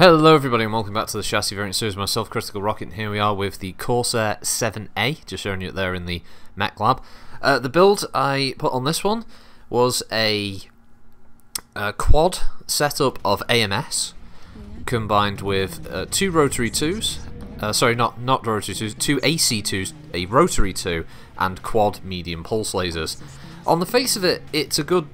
Hello everybody and welcome back to the chassis variant series. Myself, Critical Rocket, and here we are with the Corsair 7A, just showing you it there in the Mech Lab. The build I put on this one was a quad setup of AMS combined with two rotary 2s, sorry, not rotary 2s, two AC 2s, a rotary 2 and quad medium pulse lasers. On the face of it, it's a good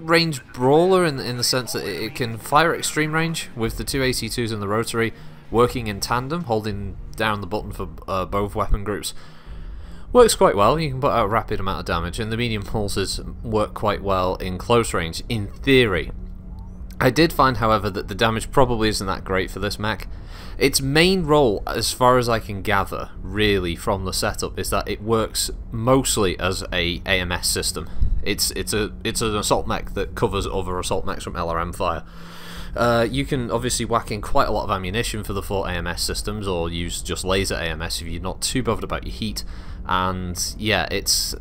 range brawler in the sense that it can fire at extreme range with the two AC2s and the rotary working in tandem, holding down the button for both weapon groups. Works quite well. You can put out a rapid amount of damage, and the medium pulses work quite well in close range, in theory. I did find, however, that the damage probably isn't that great for this mech. Its main role, as far as I can gather, really, from the setup, is that it works mostly as a AMS system. It's an assault mech that covers other assault mechs from LRM fire. You can obviously whack in quite a lot of ammunition for the 4 AMS systems, or use just laser AMS if you're not too bothered about your heat. And yeah,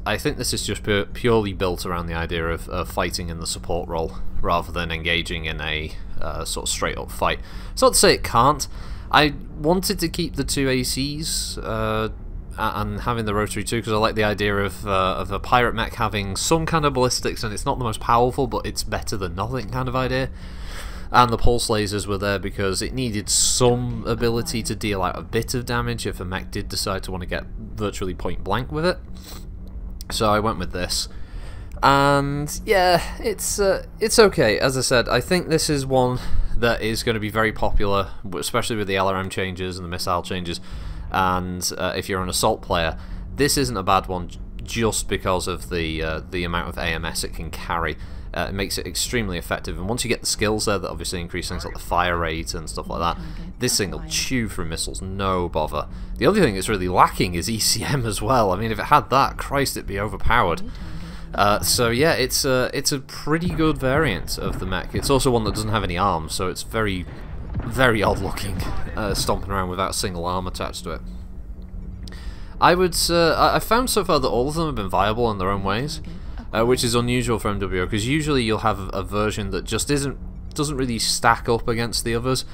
I think this is just purely built around the idea of fighting in the support role, rather than engaging in a sort of straight up fight. It's not to say it can't. I wanted to keep the two ACs and having the rotary 2 because I like the idea of a pirate mech having some kind of ballistics, and it's not the most powerful, but it's better than nothing kind of idea. And the pulse lasers were there because it needed some ability to deal out a bit of damage if a mech did decide to want to get virtually point blank with it. So I went with this. And yeah, it's okay. As I said, I think this is one that is going to be very popular, especially with the LRM changes and the missile changes. And if you're an assault player, this isn't a bad one just because of the amount of AMS it can carry. It makes it extremely effective, and once you get the skills there that obviously increase things like the fire rate and stuff like that, this thing will chew through missiles, no bother. The only thing that's really lacking is ECM as well. I mean, if it had that, Christ, it'd be overpowered. So yeah, it's a pretty good variant of the mech. It's also one that doesn't have any arms, so it's very, very odd looking, stomping around without a single arm attached to it. I found so far that all of them have been viable in their own ways. Which is unusual for MWO, because usually you'll have a version that just doesn't really stack up against the others.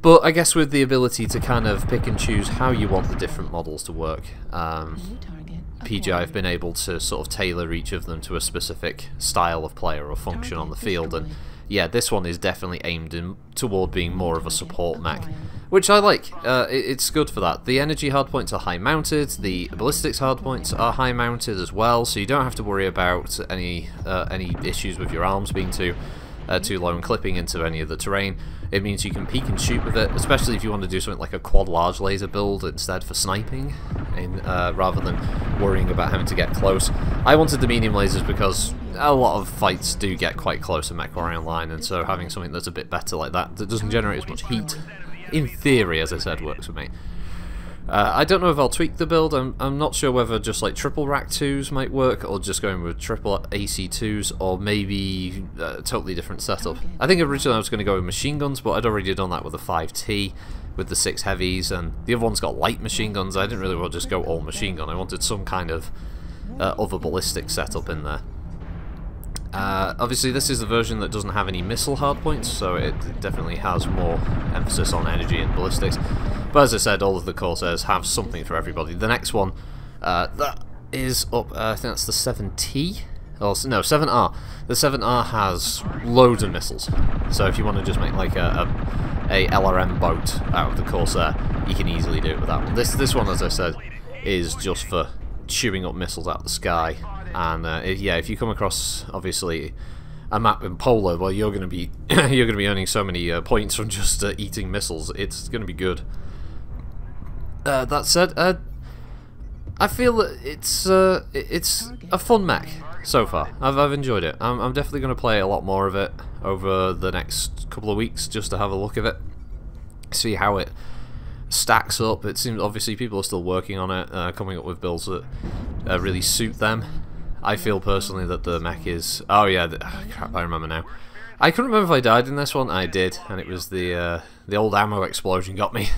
But I guess with the ability to kind of pick and choose how you want the different models to work, PGI have been able to sort of tailor each of them to a specific style of player or function on the field, and yeah, this one is definitely aimed toward being more of a support mech, which I like. It's good for that. The energy hardpoints are high mounted, the ballistics hardpoints are high mounted as well, so you don't have to worry about any issues with your arms being too low and clipping into any of the terrain. It means you can peek and shoot with it, especially if you want to do something like a quad large laser build instead for sniping, rather than worrying about having to get close. I wanted the medium lasers because a lot of fights do get quite close in MechWarrior Online, and so having something that's a bit better like that doesn't generate as much heat, in theory, as I said, works for me. I don't know if I'll tweak the build. I'm not sure whether just like triple rack 2s might work, or just going with triple AC 2s, or maybe a totally different setup. I think originally I was going to go with machine guns, but I'd already done that with a 5T, with the 6 heavies, and the other one's got light machine guns. I didn't really want to just go all machine gun. I wanted some kind of other ballistic setup in there. Obviously this is the version that doesn't have any missile hardpoints, so it definitely has more emphasis on energy and ballistics. But as I said, all of the Corsairs have something for everybody. The next one, that is up, I think that's the 7T? Or, no, 7R. The 7R has loads of missiles, so if you want to just make like a LRM boat out of the Corsair, you can easily do it with that one. This one, as I said, is just for chewing up missiles out of the sky. And yeah, if you come across obviously a map in Polar, well, you're going to be earning so many points from just eating missiles. It's going to be good. That said, I feel that it's a fun mech so far. I've enjoyed it. I'm definitely going to play a lot more of it over the next couple of weeks just to have a look at it, see how it stacks up. It seems obviously people are still working on it, coming up with builds that really suit them. I feel personally that the mech is... Oh yeah, crap, I remember now. I couldn't remember if I died in this one. I did, and it was the old ammo explosion got me.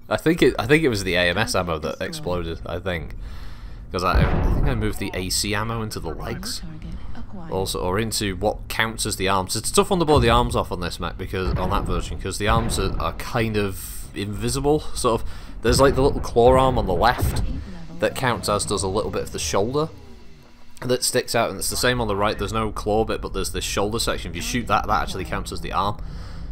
I think it was the AMS ammo that exploded. I think because I think I moved the AC ammo into the legs. also, or into what counts as the arms. It's a tough one to blow the arms off on this mech, because on that version, because the arms are kind of invisible. Sort of, there's like the little claw arm on the left that counts as does a little bit of the shoulder that sticks out, and it's the same on the right. There's no claw bit, but there's this shoulder section. If you shoot that, that actually counts as the arm.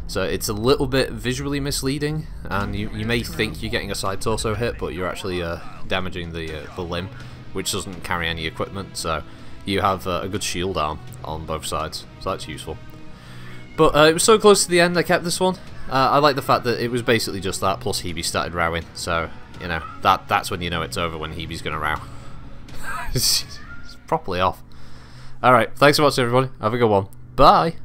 So it's a little bit visually misleading, and you may think you're getting a side torso hit, but you're actually damaging the limb, which doesn't carry any equipment. So you have a good shield arm on both sides, so that's useful. But it was so close to the end, I kept this one. I like the fact that it was basically just that, plus Hebe started rowing, so you know that's when you know it's over, when Hebe's gonna row. It's properly off. Alright, thanks for watching everybody, have a good one, bye!